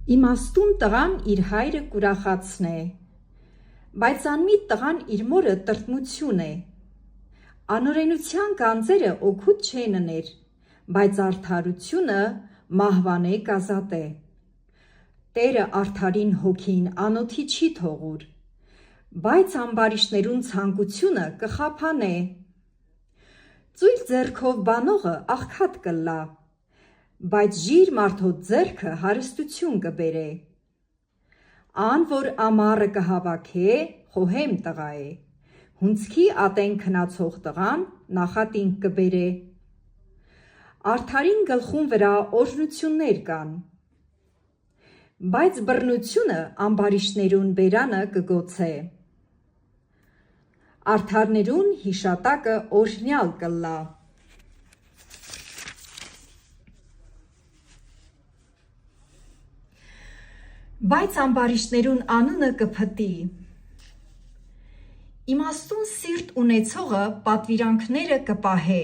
Իմաստուն տղան իր հայրը կուրախացն է, բայց անմիտ տղան իր մորը տրտմություն է։ Անօրենության գանձերը օգուտ չեն ներ, բայց արդարությունը մահվան է կազատ է։ Տերը արդարին հոգին անոթի չի թողուր, բայց ամբարիշներուն ցանկությունը կխափանե։ Ծույլ ձեռքով բանողը աղքատ կլա, բայց ժիր մարդոց ձեռքը հարստություն կբերե։ Ան որ ամառը կհավաքե, խոհեմ տղա է, հունցքի ատեն քնացող տղան նախատինք կբերե։ Արդարին գլխուն վրա օրհնություններ կան, բայց բռնությունը ամբարիշներուն բերանը կգոցե։ Արդարներուն հիշատակը օրհնյալ կլա։ Բայց ամբարիշներուն անունը կփտի։ Իմաստուն սիրտ ունեցողը պատվիրանքները կպահե,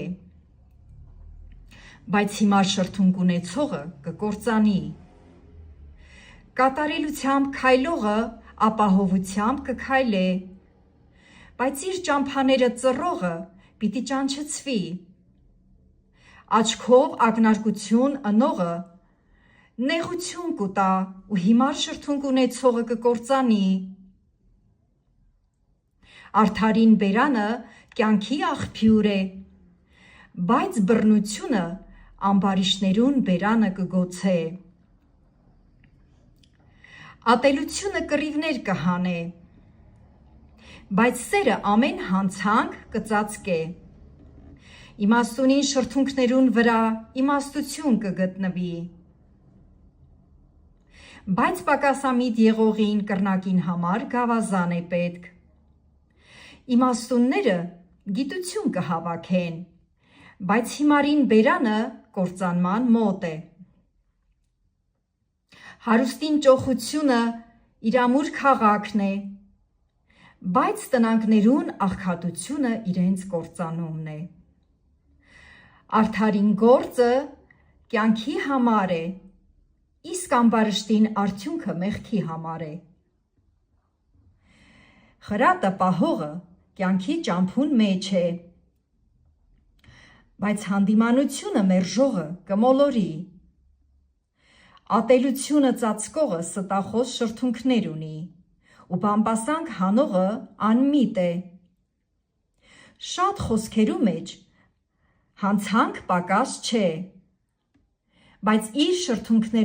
բայց հիմար շրթունք ունեցողը կկործանի։ Կատարելությամբ քայլողը ապահովությամբ կքայլե, բայց իր ճամփաները ծռողը պիտի ճանչցվի։ Աչքով ակնարկություն ընողը նեղություն կուտա ու հիմար շրթունք ունեցողը կկործանի։ Արդարին բերանը կյանքի աղբյուր է, բայց բռնությունը ամբարիշներուն բերանը կգոցե։ Ատելությունը կռիվներ կհանե, բայց սերը ամեն հանցանք կծածկե։ Իմաստունին շրթունքներուն վրա իմաստություն կգտնվի, բայց պակասամիտ եղողին կռնակին համար գավազան է պետք։ Իմաստունները գիտություն կհավաքեն, բայց հիմարին բերանը կործանման մոտ է։ Հարուստին ճոխությունը իր ամուր քաղաքն է, բայց տնանքներուն աղքատությունը իրենց կործանումն է։ Արդարին գործը կյանքի համար է, իսկ ամբարշտին արդյունքը մեղքի համար է։ Խրատը պահողը կյանքի ճամփուն մեջ է, բայց հանդիմանությունը մերժողը կմոլորի։ Ատելությունը ծածկողը ստախոս շրթունքներ ունի, ու բամբասանք հանողը անմիտ է։ Շատ խոսքերու մեջ հանցանք պակաս չէ, բայց իր շրթունքներու